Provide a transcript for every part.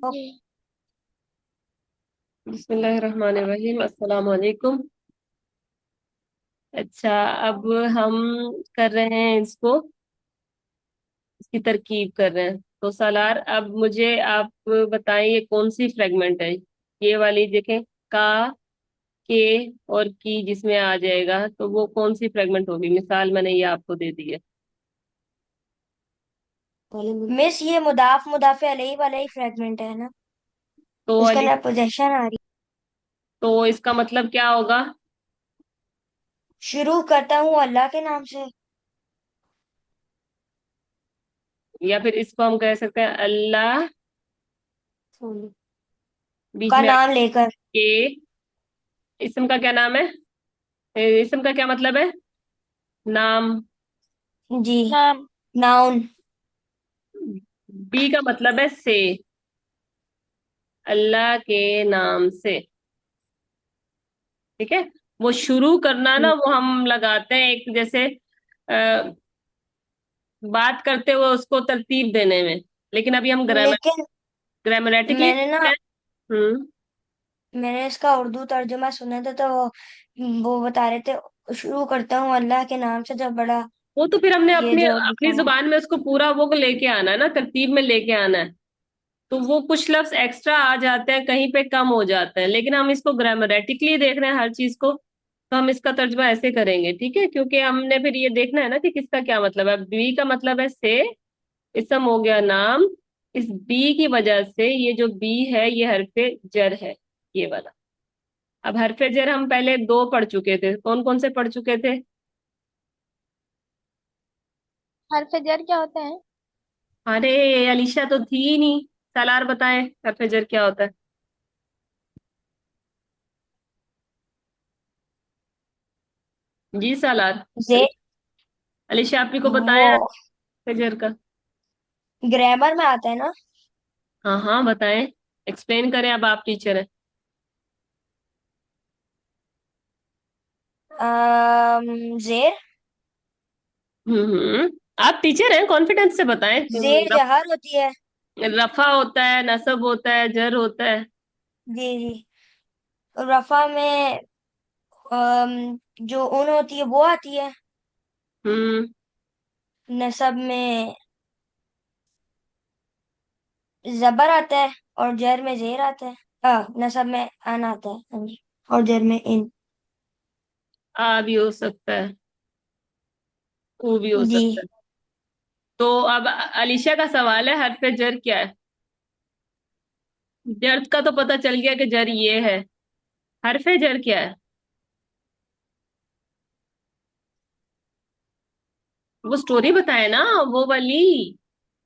Okay. बिस्मिल्लाहिर्रहमानिर्रहीम, अस्सलाम वालेकुम। अच्छा, अब हम कर रहे हैं इसको, इसकी तरकीब कर रहे हैं। तो सालार, अब मुझे आप बताएं ये कौन सी फ्रेगमेंट है। ये वाली देखें, का, के और की जिसमें आ जाएगा तो वो कौन सी फ्रेगमेंट होगी। मिसाल मैंने ये आपको दे दी है। मिस ये मुदाफ मुदाफे अलैहि वाला ही फ्रेगमेंट है ना? तो इसके अली, अंदर पोजेशन आ रही। तो इसका मतलब क्या होगा? शुरू करता हूँ अल्लाह के नाम से। या फिर इसको हम कह सकते हैं अल्लाह, बीच का में नाम लेकर। के। इसम का क्या नाम है? इसम का क्या मतलब है? नाम। जी। नाउन। बी का मतलब है से, अल्लाह के नाम से। ठीक है। वो शुरू करना ना, वो हम लगाते हैं एक जैसे बात करते हुए उसको तरतीब देने में। लेकिन अभी हम लेकिन ग्रामेटिकली मैंने देख ना रहे हैं। मैंने इसका उर्दू तर्जुमा सुना था, तो वो बता रहे थे शुरू करता हूँ अल्लाह के नाम से, जब बड़ा वो तो फिर हमने ये अपनी जो अपनी लिखा हुआ। जुबान में उसको पूरा वो लेके आना है ना, तरतीब में लेके आना है। तो वो कुछ लफ्ज एक्स्ट्रा आ जाते हैं, कहीं पे कम हो जाते हैं, लेकिन हम इसको ग्रामेटिकली देख रहे हैं हर चीज को। तो हम इसका तर्जुमा ऐसे करेंगे, ठीक है, क्योंकि हमने फिर ये देखना है ना कि किसका क्या मतलब है। बी का मतलब है से, इसम हो गया नाम। इस बी की वजह से ये जो बी है ये हरफे जर है, ये वाला। अब हरफे जर हम पहले दो पढ़ चुके थे, कौन कौन से पढ़ चुके थे? हरफ जार क्या होता है? अरे, अलीशा तो थी ही नहीं। सालार बताए हरफे जर क्या होता है। जी सालार। जे अलीशा आपी को वो बताया हरफे जर का। ग्रामर में आता है ना? हाँ हाँ, बताएं, एक्सप्लेन करें, अब आप टीचर हैं। जेर। आप टीचर हैं, कॉन्फिडेंस से बताएं। जेर जहर होती है। रफा होता है, नसब होता है, जर होता है। जी जी। रफा में जो ऊन होती है वो आती है। हम्म। नसब में जबर आता है, और जर में जेर आता है। नसब में अन आता है, हाँ जी। और जर में इन। आ भी हो सकता है, ऊ भी हो जी। सकता है। तो अब अलीशा का सवाल है, हरफ जर क्या है। जर का तो पता चल गया कि जर ये है। हरफ जर क्या है? वो स्टोरी बताए ना, वो वाली,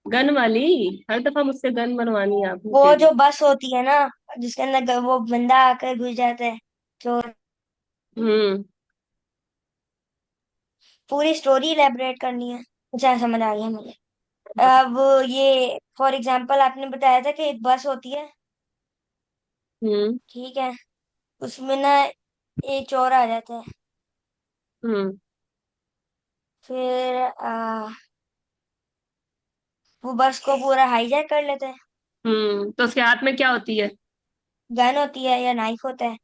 गन वाली। हर दफा मुझसे गन बनवानी है आपने वो फिर। जो बस होती है ना, जिसके अंदर वो बंदा आकर घुस जाता है, चोर। हम्म। पूरी स्टोरी इलेबोरेट करनी है? अच्छा, समझ आ गया मुझे। अब ये फॉर एग्जांपल आपने बताया था कि एक बस होती है। हम्म। ठीक है। उसमें ना एक चोर आ जाता है। हम्म। फिर वो बस को पूरा हाईजैक कर लेते हैं। तो उसके हाथ में क्या होती है? गन होती है या नाइफ होता है?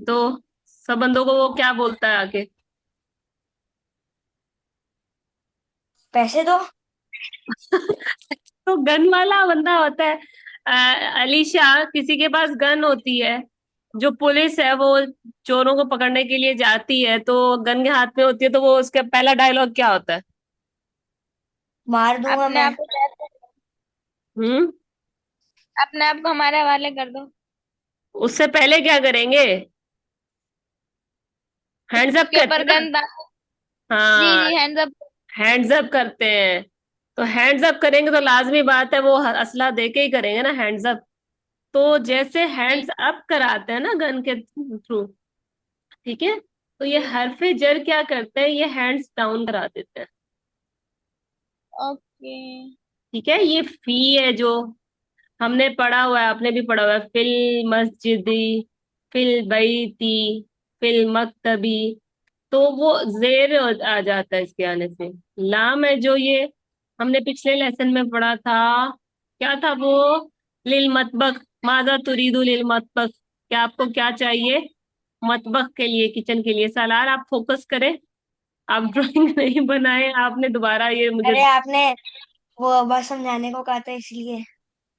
तो सब बंदों को वो क्या बोलता है आके? पैसे दो। तो गन वाला बंदा होता है। अलीशा, किसी के पास गन होती है, जो पुलिस है वो चोरों को पकड़ने के लिए जाती है, तो गन के हाथ में होती है, तो वो उसका पहला डायलॉग क्या होता है? मार दूंगा अपने मैं। आप को चाहते हैं, हम्म। अपने आप को हमारे हवाले कर दो। उससे पहले क्या करेंगे? हैंड्स अप उसके करते ऊपर हैं ना। गन दाग। जी हाँ, जी, हैंड्स अप। हैंड्स अप करते हैं। तो हैंड्स अप करेंगे तो लाजमी बात है वो असला दे के ही करेंगे ना हैंड्स अप। तो जैसे जी। हैंड्स अप कराते हैं ना गन के थ्रू, ठीक है, तो ये हरफे जर क्या करते हैं, ये हैंड्स डाउन करा देते हैं। ओके। ठीक है, ये फी है जो हमने पढ़ा हुआ है, आपने भी पढ़ा हुआ है, फिल मस्जिदी, फिल बैती, फिल मकतबी। तो वो जेर आ जाता है इसके आने से। लाम है जो, ये हमने पिछले लेसन में पढ़ा था, क्या था वो? लिल मतबख, माजा तुरीदु लिल मतबख, क्या आपको क्या चाहिए मतबख के लिए, किचन के लिए। सालार आप फोकस करें, आप ड्राइंग नहीं बनाए आपने, दोबारा ये मुझे। अरे आपने वो बस समझाने को कहा था इसलिए।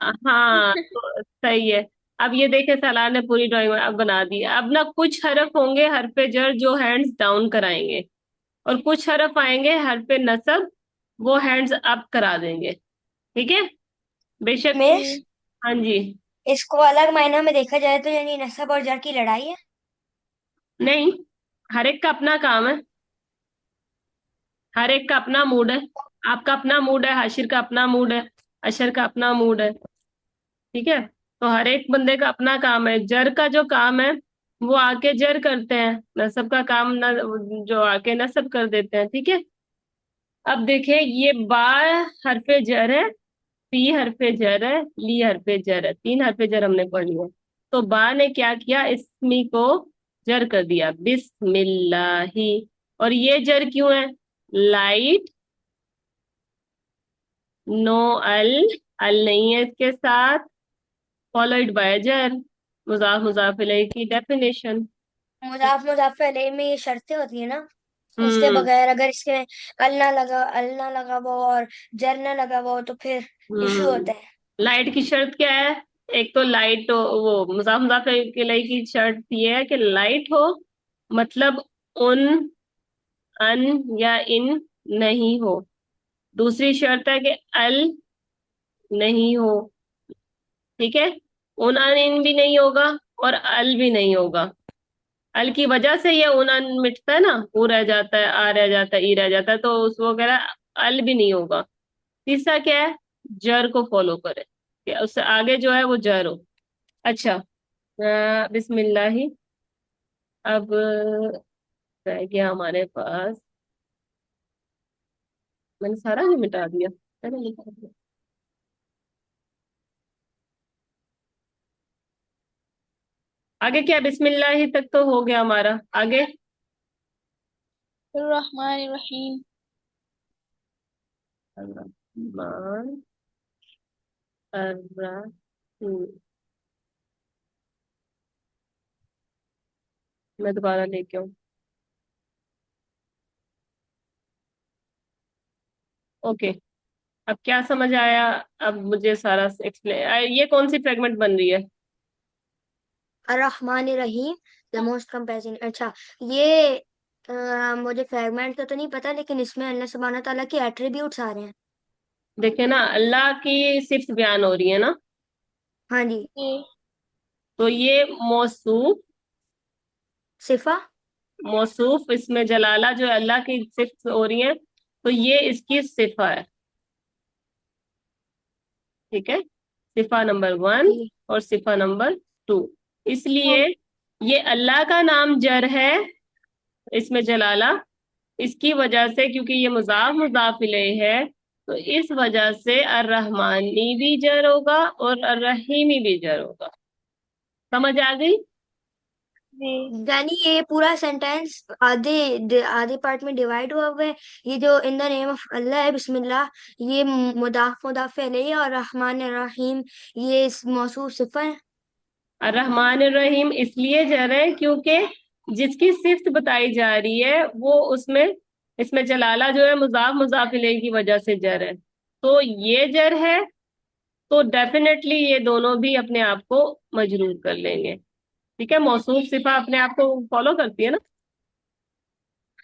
हाँ तो सही है। अब ये देखे सालार ने पूरी ड्राइंग अब बना दी। अब ना कुछ हरफ होंगे हरफे जर जो हैंड्स डाउन कराएंगे, और कुछ हरफ आएंगे हरफे नसब, वो हैंड्स अप करा देंगे। ठीक है, बेशक। मिस, जी। हाँ जी। इसको अलग मायनों में देखा जाए तो यानी नसब और जर की लड़ाई है। नहीं, हर एक का अपना काम है, हर एक का अपना मूड है। आपका अपना मूड है, हाशिर का अपना मूड है, अशर का अपना मूड है। ठीक है, तो हर एक बंदे का अपना काम है। जर का जो काम है वो आके जर करते हैं, नसब का काम न, जो आके नसब कर देते हैं। ठीक है, अब देखें, ये बा हरफे जर है, पी हरफे जर है, ली हरफे जर है, तीन हरफे जर हमने पढ़ लिया। तो बा ने क्या किया, इसमी को जर कर दिया, बिस्मिल्लाही। और ये जर क्यों है, लाइट, नो अल, अल नहीं है इसके साथ, फॉलोइड बाय जर, मुजाफ मुजाफ इलैहि की डेफिनेशन। मुजाफ मुजाफ अलैहि में ये शर्तें होती है ना, इसके हम्म। बगैर अगर इसके अल ना लगा वो और जर ना लगा वो तो फिर इशू होता है। लाइट की शर्त क्या है, एक तो लाइट हो, वो मुजाफ मुजाफ इलैहि की शर्त ये है कि लाइट हो, मतलब उन, अन या इन नहीं हो। दूसरी शर्त है कि अल नहीं हो। ठीक है, उन अन इन भी नहीं होगा, और अल भी नहीं होगा। अल की वजह से ये उन अन मिटता है ना, ऊ रह जाता है, आ रह जाता है, ई रह जाता है, तो उस वगैरह अल भी नहीं होगा। तीसरा क्या है, जर को फॉलो करे, कि उससे आगे जो है वो जर हो। अच्छा, बिस्मिल्लाही। अब रह गया हमारे पास, मैंने सारा ही मिटा दिया, मैंने मिटा दिया। आगे क्या, बिस्मिल्लाही तक तो हो गया हमारा, आगे। रहमान रहीम। अर्रहमान अर्रहीम। मैं दोबारा लेके आऊँ। ओके, अब क्या समझ आया, अब मुझे सारा एक्सप्लेन, ये कौन सी फ्रेगमेंट बन रही है। अर्रहमान रहीम, द मोस्ट कंपैशन। अच्छा, ये मुझे फ्रेगमेंट तो नहीं पता, लेकिन इसमें अल्लाह सुब्हाना ताला के एट्रीब्यूट्स आ रहे हैं। देखे ना, अल्लाह की सिर्फ बयान हो रही है ना, हाँ जी। जी। तो ये मौसूफ, सिफा। मौसूफ इसमें जलाला जो है, अल्लाह की सिर्फ हो रही है, तो ये इसकी सिफा है। ठीक है, सिफा नंबर वन जी। और सिफा नंबर टू। तो इसलिए ये अल्लाह का नाम जर है, इसमें जलाला, इसकी वजह से, क्योंकि ये मुजाफ मुजाफ इलैहि है, तो इस वजह से अर्रहमानी भी जर होगा और अर्रहीमी भी जर होगा। समझ आ गई। जी। यानी ये पूरा सेंटेंस आधे आधे पार्ट में डिवाइड हुआ हुआ है। ये जो इन द नेम ऑफ अल्लाह है, बिस्मिल्लाह, ये मुदाफ मुदाफ अलैहि है, और रहमान रहीम ये मौसूफ सिफा है। अर्रहमान रहीम इसलिए जर है क्योंकि जिसकी सिफ्त बताई जा रही है वो उसमें, इसमें जलाला जो है मुजाफ मुजाफ इलैहि की वजह से जर है, तो ये जर है। तो डेफिनेटली ये दोनों भी अपने आप को मजरूर कर लेंगे। ठीक है, मौसूफ सिफा अपने आप को फॉलो करती है ना।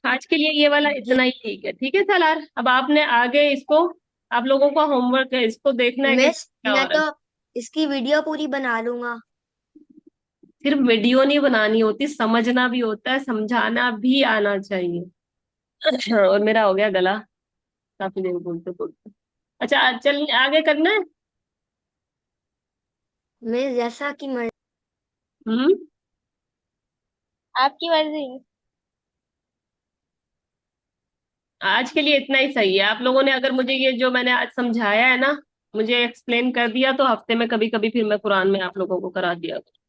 आज के लिए ये वाला जी। इतना ही ठीक है। ठीक है सलार, अब आपने आगे इसको, आप लोगों का होमवर्क है, इसको देखना है कि मिस, क्या हो मैं रहा तो है। इसकी वीडियो पूरी बना लूंगा। सिर्फ वीडियो नहीं बनानी होती, समझना भी होता है, समझाना भी आना चाहिए। और मेरा हो गया गला, काफी देर बोलते बोलते। अच्छा चल, आगे करना है। मिस, जैसा कि हम्म। आपकी मर्जी। आज के लिए इतना ही सही है। आप लोगों ने अगर मुझे ये जो मैंने आज समझाया है ना, मुझे एक्सप्लेन कर दिया, तो हफ्ते में कभी कभी फिर मैं कुरान में आप लोगों को करा दिया करूं।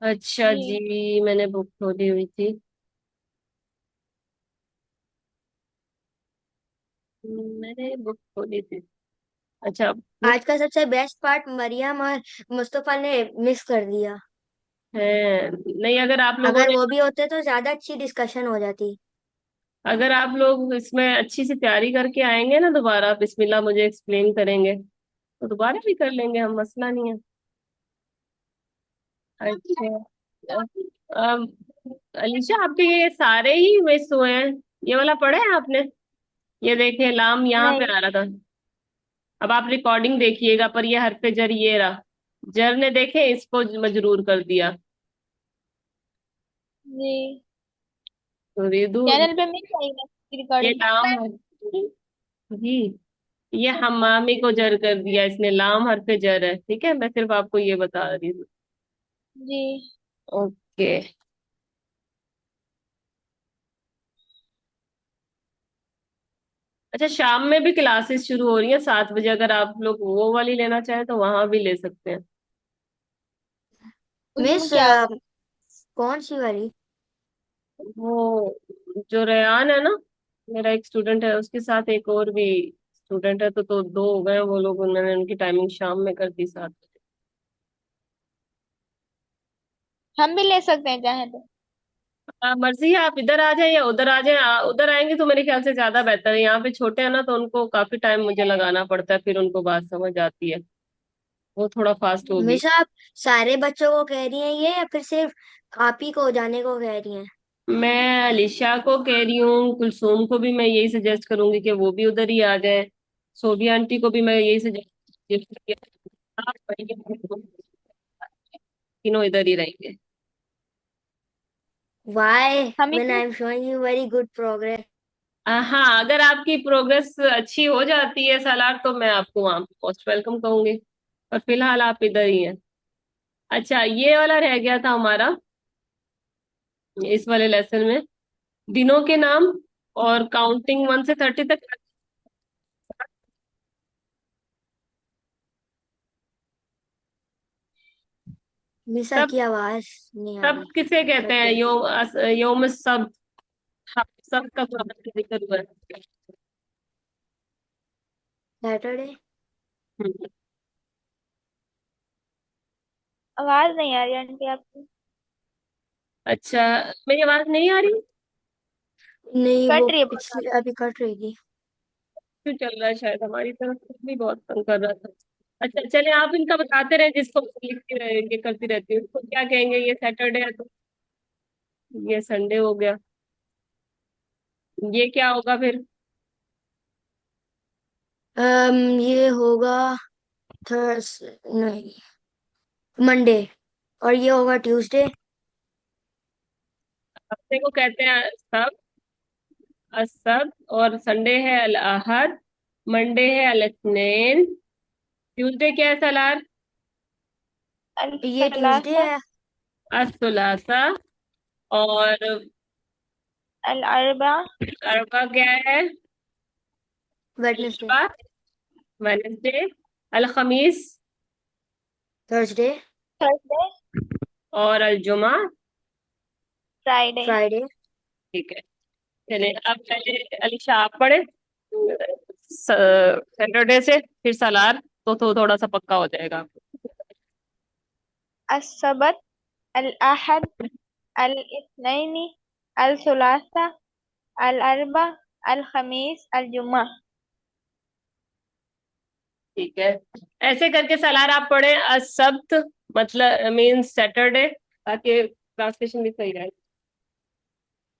अच्छा जी। जी, मैंने बुक खोली हुई थी। मैंने बुक खोली थी। अच्छा। आज का सबसे बेस्ट पार्ट मरियम और मुस्तफा ने मिस कर दिया। है। नहीं, अगर आप लोगों अगर ने, वो भी होते तो ज्यादा अच्छी डिस्कशन हो जाती। अगर आप लोग इसमें अच्छी सी तैयारी करके आएंगे ना, दोबारा बिस्मिल्लाह मुझे एक्सप्लेन करेंगे, तो दोबारा भी कर लेंगे हम, मसला नहीं है। अच्छा। अम, अलीशा, आपके ये सारे ही मिस हुए हैं। ये वाला पढ़ा है आपने? ये देखे, लाम यहाँ पे नहीं। आ रहा था। अब आप रिकॉर्डिंग देखिएगा, पर ये हरफ जर ये रहा, जर ने देखे इसको मजरूर कर दिया। जी। तुरीदू, चैनल पे मिल जाएगा ये रिकॉर्डिंग। लाम है जी। ये हमामी को जर कर दिया इसने, लाम हरफ जर है, ठीक है, मैं सिर्फ आपको ये बता रही हूँ। जी। ओके। अच्छा, शाम में भी क्लासेस शुरू हो रही हैं 7 बजे, अगर आप लोग वो वाली लेना चाहें तो वहां भी ले सकते हैं। उसमें मिस क्या होगा? कौन सी वाली? वो जो रेयान है ना, मेरा एक स्टूडेंट है, उसके साथ एक और भी स्टूडेंट है, तो दो हो गए वो लोग, उन्होंने उनकी टाइमिंग शाम में कर दी 7 बजे। हम भी ले सकते हैं चाहे तो। मर्जी है, आप इधर आ जाए या उधर आ जाए। उधर आएंगे तो मेरे ख्याल से ज्यादा बेहतर है, यहाँ पे छोटे हैं ना, तो उनको काफी टाइम मुझे लगाना पड़ता है, फिर उनको बात समझ आती है। वो थोड़ा फास्ट होगी। मिस आप सारे बच्चों को कह रही हैं ये, या फिर सिर्फ आप ही को जाने को कह रही हैं? मैं अलिशा को कह रही हूँ, कुलसूम को भी मैं यही सजेस्ट करूंगी कि वो भी उधर ही आ जाए। सोबिया आंटी को भी मैं यही सजेस्ट, तीनों इधर ही रहेंगे। वाई हम व्हेन इसमें I am showing you very good progress. हाँ, अगर आपकी प्रोग्रेस अच्छी हो जाती है सालार, तो मैं आपको वहां पे मोस्ट वेलकम कहूंगी, पर फिलहाल आप इधर ही हैं। अच्छा, ये वाला रह गया था हमारा इस वाले लेसन में, दिनों के नाम और काउंटिंग 1 से 30 तक। मिस सब आपकी आवाज नहीं आ सब रही। किसे कहते कट हैं? कट के। योम सब। हाँ, सब का कुरान में जिक्र हुआ है। सैटरडे। हम्म। आवाज नहीं आ रही आंटी आपकी। अच्छा, मेरी आवाज नहीं आ रही? नहीं, वो कट रही है बहुत पिछले ज्यादा। अभी कट रही थी। क्यों चल रहा है? शायद हमारी तरफ से भी बहुत तंग कर रहा था। अच्छा, चले आप इनका बताते रहे, जिसको लिखती रहेंगे करती रहती हूँ, इसको क्या कहेंगे? ये सैटरडे है तो ये संडे हो गया। ये क्या होगा फिर? ये होगा थर्स नहीं, मंडे। और ये होगा ट्यूसडे। हफ्ते को कहते हैं सब, असब, और संडे है अल अहद, मंडे है अल इत्नीन, ट्यूसडे क्या है सलार? ये ट्यूसडे अल-सलासा। है। असुलासा, और अल-अरबा। अरबा क्या है? वेडनेसडे। अरबा, वेनेसडे, अल खमीस, थर्सडे। थर्सडे। और अल जुमा। फ्राइडे। फ्राइडे। ठीक है। चले, अब पहले अलीशा आप पढ़े सैटरडे से, फिर सलार, तो थोड़ा सा पक्का हो जाएगा। अल-सबत। अल-अहद। अल-इत्नैनी। अल-सुलासा। अल-अरबा। अल-खमीस। अल-जुमा। ठीक है, ऐसे करके सलार आप पढ़े, असब्त मतलब मीन्स सैटरडे, ताकि ट्रांसलेशन भी सही रहे।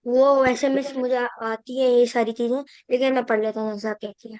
वो वैसे मिस मुझे आती है ये सारी चीजें, लेकिन मैं पढ़ लेता हूँ जैसा आप कहती है।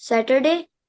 Saturday.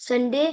Sunday.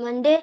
Monday.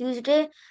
Tuesday.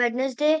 Wednesday.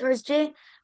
Thursday.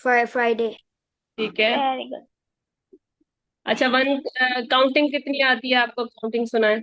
Friday. ठीक है। Very good. अच्छा, वन काउंटिंग कितनी आती है आपको? काउंटिंग सुनाए।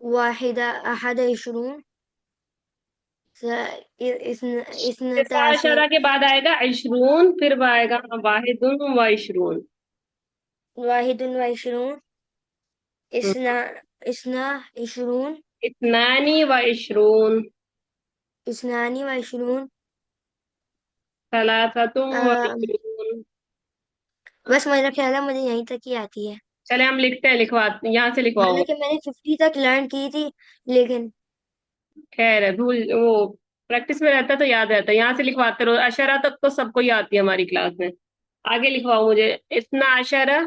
वाहिदा अहद इशरून इस्नता इस्ना अशर के बाद आएगा इशरून, फिर आएगा वाहिदुन व इशरून। वाहिदुन व इशरून इसना इसना इशरून इत्नानी व इशरून। इसनानी व इशरून सलासतुम व अम, इशरून। बस मेरा ख्याल है मुझे यहीं तक ही आती है। चले हम लिखते हैं, लिखवाते यहाँ से लिखवाऊंगा। हालांकि मैंने 50 तक लर्न की थी, लेकिन खैर है, भूल वो प्रैक्टिस में रहता है तो याद रहता है। यहाँ से लिखवाते रहो, अशरा तक तो सबको ही आती है हमारी क्लास में। आगे लिखवाओ मुझे। इतना अशरा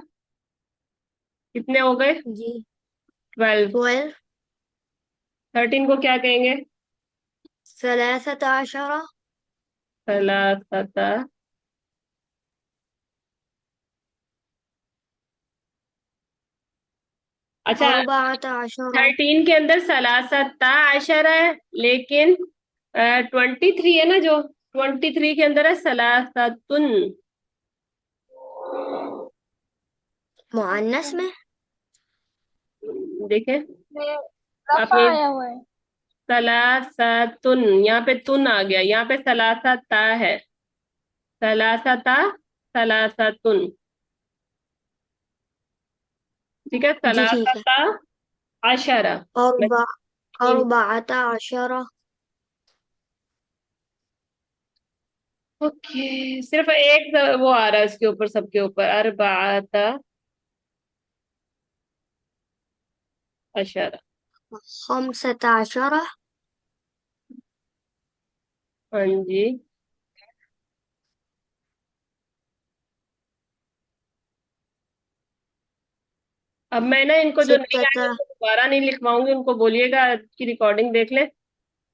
कितने हो गए? जी 12। 12 13 को क्या कहेंगे? सलासत आशरा सलासता। अच्छा, अर्बात आशरा 13 के अंदर सलासता अशरा है, लेकिन 23 है ना, जो 23 के अंदर है सलासतुन। मुअन्नस में। देखें में रफा आपने, आया हुआ है। सलासतुन, यहाँ पे तुन आ गया, यहाँ पे सलासता है। सलासता, सलासतुन। ठीक है, जी ठीक है। सलासता अशरा। अर्बा मैं अर्बात आशरा ओके, सिर्फ एक वो आ रहा है इसके ऊपर, सबके ऊपर अरबाता अशरा। खमसत आशरा हाँ जी। अब मैं ना इनको जो नहीं सित्तत आएंगे उनको दोबारा नहीं लिखवाऊंगी, उनको बोलिएगा की रिकॉर्डिंग देख ले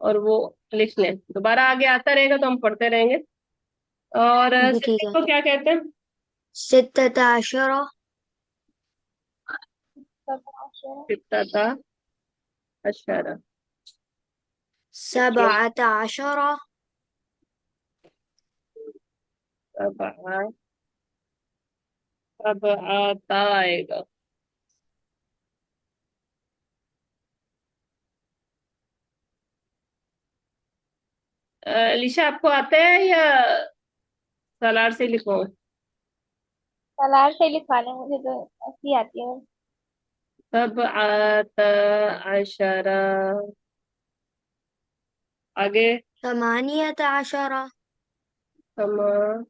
और वो लिख लें। दोबारा आगे आता रहेगा तो हम पढ़ते रहेंगे। और जी ठीक सिटिंग है। को क्या कहते हैं? सित्तत आशरा सताशर, कितना था? अशरा। ओके, सबअत आशरा अब अब आता आएगा। अलीशा आपको आता है या सलार से लिखो? सलार से लिखवा लें, मुझे तो ऐसी आती है। सब आता अशरा। आगे थमानियत आशरा समानियता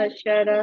अशरा।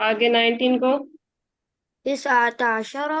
आगे 19 को तिसअत आशरा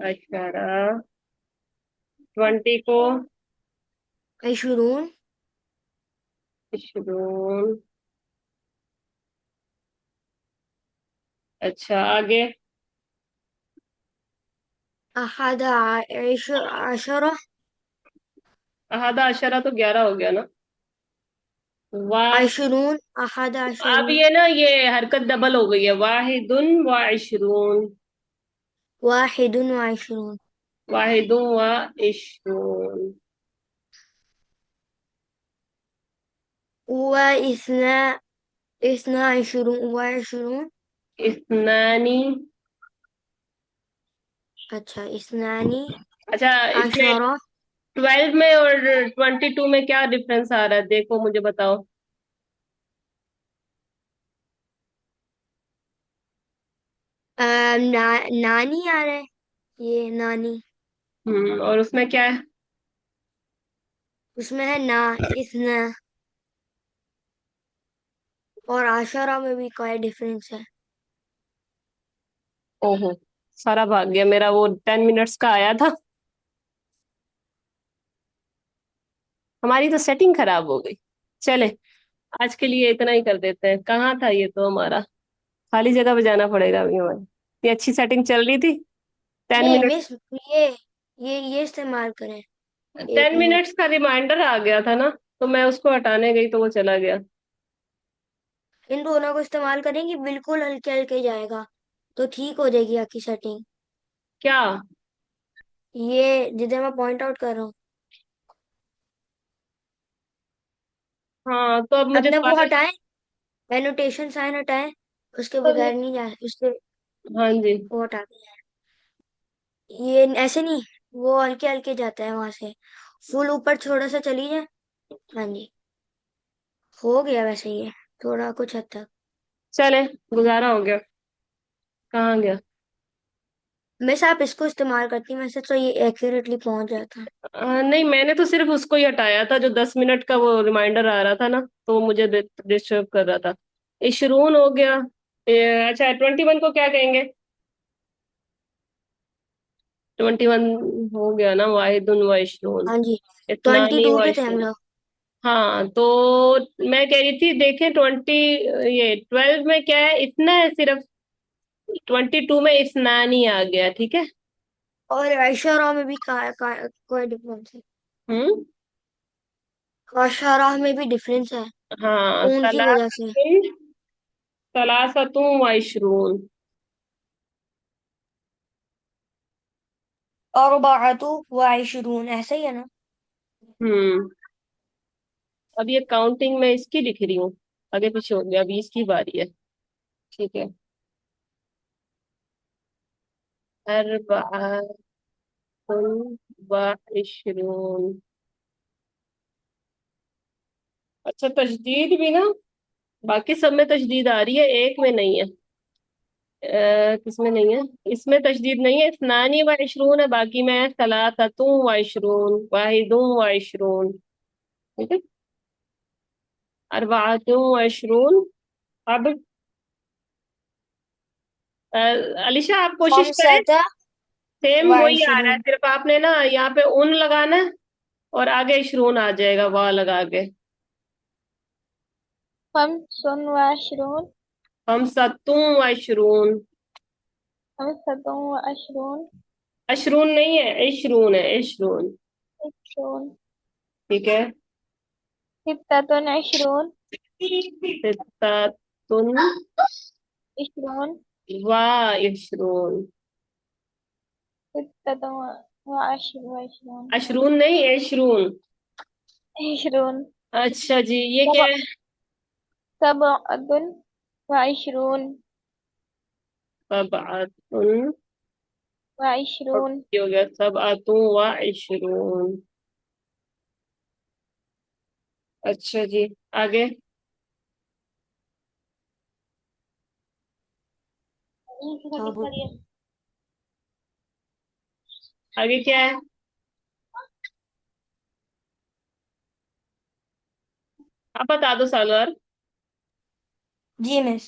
अशरा। 20 को इशरून इशरून। अच्छा, आगे अहद आशरा आधा अशरा तो 11 हो गया ना। वाह, इशरून अहद अब आशरून ये ना ये हरकत डबल हो गई है। वाहिदुन व इशरून। वाहिदुन व इशरून वाहिदुन व इशरून। व इस्ना इस्ना इशरून व इशरून इस्नानी। अच्छा इस्नानी अच्छा, इसमें आशरा 12 में और 22 में क्या डिफरेंस आ रहा है, देखो मुझे बताओ। नानी आ रहा है, ये नानी। और उसमें क्या है? उसमें है ना, इस्ना। और आशरा में भी कोई डिफरेंस है। ओहो, सारा भाग गया मेरा, वो 10 मिनट्स का आया था। हमारी तो सेटिंग खराब हो गई। चले, आज के लिए इतना ही कर देते हैं। कहाँ था ये तो हमारा? खाली जगह पे जाना पड़ेगा अभी हमारी। ये अच्छी सेटिंग चल रही थी। टेन नहीं मिनट मिस, ये ये इस्तेमाल करें। एक टेन मिनट। मिनट्स का रिमाइंडर आ गया था ना, तो मैं उसको हटाने गई तो वो चला गया। इन दोनों को इस्तेमाल करेंगे, बिल्कुल हल्के हल्के जाएगा तो ठीक हो जाएगी आपकी सेटिंग। क्या? ये जिधर मैं पॉइंट आउट कर रहा हूँ। हाँ तो अब मुझे अपने वो दोबारा। हटाएं, एनोटेशन साइन हटाएं, उसके तो बगैर नहीं जा उसके, हाँ जी। वो हटा दें। ये ऐसे नहीं, वो हल्के हल्के जाता है वहां से, फुल ऊपर थोड़ा सा चली जाए। हाँ जी, हो गया वैसे ये, थोड़ा कुछ हद तक। चले, गुजारा हो गया। कहाँ गया? वैसे आप इसको इस्तेमाल करती, वैसे तो ये एक्यूरेटली पहुंच जाता। नहीं, मैंने तो सिर्फ उसको ही हटाया था जो 10 मिनट का वो रिमाइंडर आ रहा था ना, तो वो मुझे डिस्टर्ब कर रहा था। इशरून हो गया। अच्छा, 21 को क्या कहेंगे? 21 हो गया ना, वाहिदुन व इशरून। हाँ जी, ट्वेंटी इत्नानी टू व पे थे हम इशरून। लोग। हाँ तो मैं कह रही थी, देखें 12 में क्या है, इतना है सिर्फ। 22 में इस्नानी आ गया, ठीक है। और ऐशरा में भी कोई डिफरेंस है। हम्म। औशरा में भी डिफरेंस है, हाँ, ऊन की वजह से। सलासतुम व इशरून। और बातु वाइशरून ऐसा ही है ना। हम्म। अब ये काउंटिंग में इसकी लिख रही हूँ, आगे पीछे हो गया, अभी इसकी बारी है। ठीक है। अर्बाअतुन व इशरून। अच्छा, तशदीद भी ना, बाकी सब में तशदीद आ रही है, एक में नहीं है। किसमें नहीं है? इसमें तशदीद नहीं है, इस्नानी व इशरून है, बाकी में है सलासतुम व इशरून, वाहिदुम व इशरून। ठीक है। अर्बाअतुम व इशरून। अब अ, अलीशा, आप कोशिश करें। खमसता सेम वही आ रहा है, वाइशरून। सिर्फ आपने ना यहाँ पे उन लगाना है, और आगे इशरून आ जाएगा वाह लगा के। हम सुन व अशरून। हम सत्तुम व इशरून। हम सतों व अशरून। अशरून नहीं है, इशरून है, इशरून। इशरून। ठीक है। सित्ततुन अशरून। सित्तातुन इशरून। व इशरून। सित्ततुन व अशरून। अशरून नहीं, इशरून। इशरून। अच्छा जी, ये क्या सब है? सबअतुन व इशरून। सबातुन। व इशरून। ये हो गया सबातुन व इशरून। अच्छा जी, आगे। अब आगे क्या है? आप बता दो सालवर। जी मिस,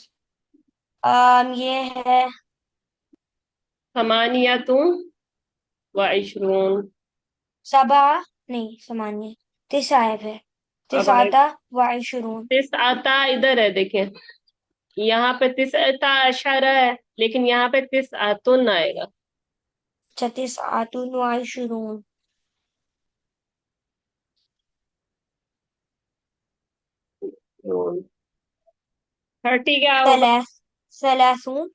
ये है समानियतुन व इशरून। सबा, नहीं सामान्य, तिसाइब है, अब आए तिसाता वाइशरून। तिस आता, इधर है देखें। यहाँ पे तिस आता अशर है, लेकिन यहाँ पे तिस आतुन आएगा। छत्तीस आतुन वाइशरून। इशरून। 30 क्या होगा? सलास सलासून।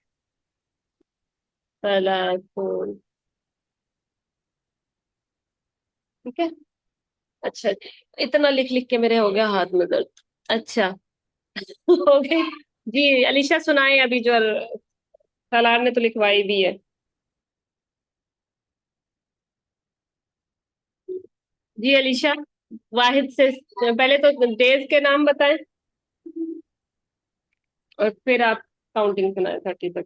सलासून। ठीक है। अच्छा जी, इतना लिख लिख के मेरे हो गया हाथ में दर्द। अच्छा। हो गई। जी अलीशा, सुनाए अभी जो सलार ने तो लिखवाई भी है। जी अलीशा, वाहिद से पहले तो डेज के नाम बताएं, और फिर आप काउंटिंग सुनाए 30 तक।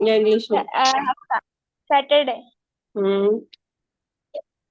या इंग्लिश में? सैटरडे हम्म।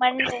Monday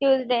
Tuesday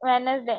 Wednesday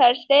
Thursday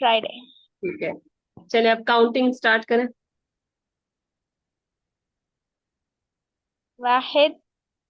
Friday ठीक है, चलिए अब काउंटिंग स्टार्ट करें। वाहिद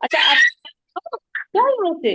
अच्छा, क्या यहाँ से?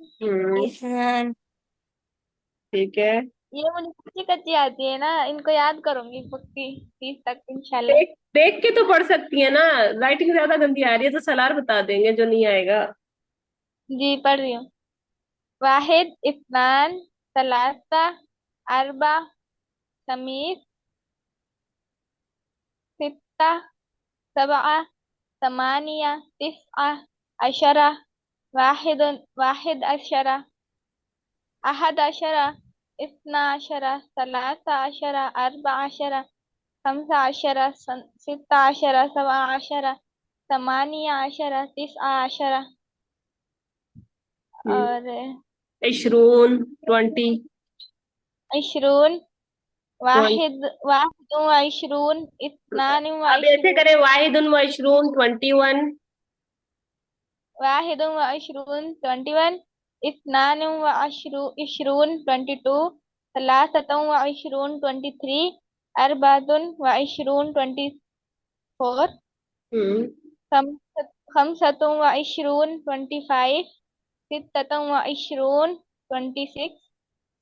हम्म। इस्नान। ठीक है। ये मुझे कच्ची कच्ची आती है ना, इनको याद करूंगी पक्की 30 तक इंशाल्लाह। देख देख के तो पढ़ सकती है ना। राइटिंग ज्यादा गंदी आ रही है तो सलार बता देंगे जो नहीं आएगा। जी पढ़ रही हूँ। वाहिद, इस्नान, सलासा, अरबा, खमीस, सित्ता, सबआ, समानिया, तिस्आ, अशरा, वाहिद, वाहिद अशरा, अहद अशरा, इस्ना अशरा, सलासा अशरा, अरबा अशरा, खमसा अशरा, सित्ता अशरा, सबआ अशरा, समानिया अशरा, तिस्आ अशरा। हम्म। और इशरून 20। इशरून, ट्वेंटी। वाहिद, वाहिद व इशरून, इत्नान व अब ऐसे इशरून, करें, वाहिदुन व इशरून 21। वाहिद व इशरून 21, इत्नान व इशरून 22, सलासत व इशरून 23, अरबातुन व इशरून 24, हम्म। खमसत व इशरून 25, सित्तत व इशरून 26,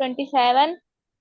27,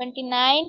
29,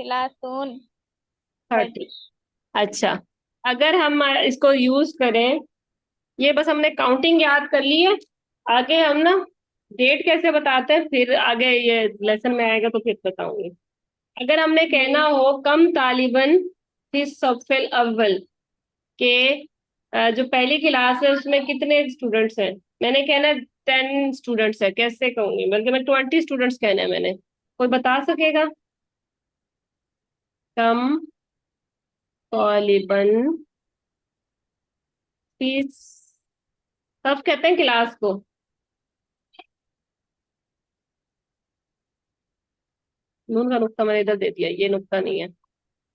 30। 30। अच्छा, अगर हम इसको यूज करें, ये बस हमने काउंटिंग याद कर ली है। आगे हम ना डेट कैसे बताते हैं फिर आगे ये लेसन में आएगा तो फिर बताऊंगी। अगर हमने जी कहना हो कम तालिबन फी सफ़िल अव्वल के, जो पहली क्लास है उसमें कितने स्टूडेंट्स हैं, मैंने कहना 10 स्टूडेंट्स है, कैसे कहूंगी, बल्कि मैं 20 स्टूडेंट्स कहना है मैंने। कोई बता सकेगा? कम तालिबन फीस, सब कहते हैं क्लास को। नून का नुक्ता मैंने इधर दे दिया, ये नुक्ता नहीं है।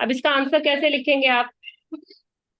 अब इसका आंसर कैसे लिखेंगे आप?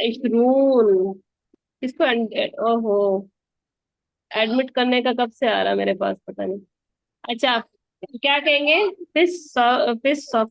इशरून। इसको ओहो, एडमिट करने का कब से आ रहा मेरे पास, पता नहीं। अच्छा, क्या कहेंगे? फिस सफ़े। अब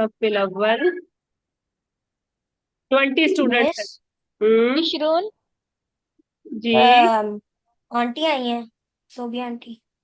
सफ़िल अव्वल 20 स्टूडेंट्स है। मिस। हम्म। 20 जी। आंटी आई हैं, सोबी आंटी।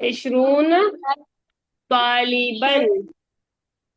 इशरून तालिबन। 20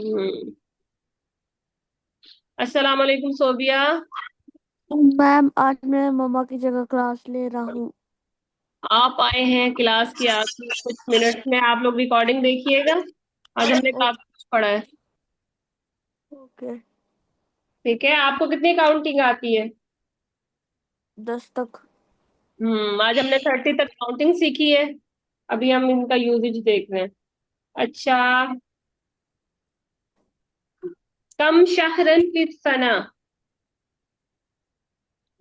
हम्म। अस्सलाम वालेकुम सोबिया। मैम आज मैं मम्मा की जगह क्लास ले रहा हूँ। आप आए हैं क्लास की आखिरी कुछ मिनट्स में, आप लोग रिकॉर्डिंग देखिएगा। आज हमने ओ- काफी कुछ पढ़ा है। ओके। ठीक है, आपको कितनी काउंटिंग आती है? 10 तक। आज हमने 30 तक काउंटिंग सीखी है। अभी हम इनका यूजेज देख रहे हैं। अच्छा, कम शहरन फी सना।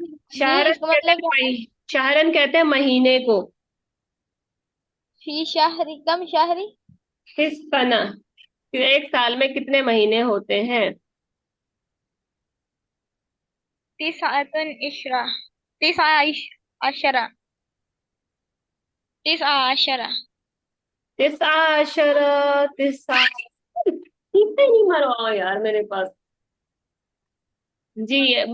जी शहरन इसका कहते मतलब हैं क्या है? शहरन कहते हैं महीने को। फी शहरी, कम शहरी, फी सना, फिर एक साल में कितने महीने होते हैं? तिसअतन इशरा, तिसआ अशरा, तिसआ अशरा। तिस्आ अशर। तिस्आ। इतने नहीं मरवाओ यार मेरे पास। जी।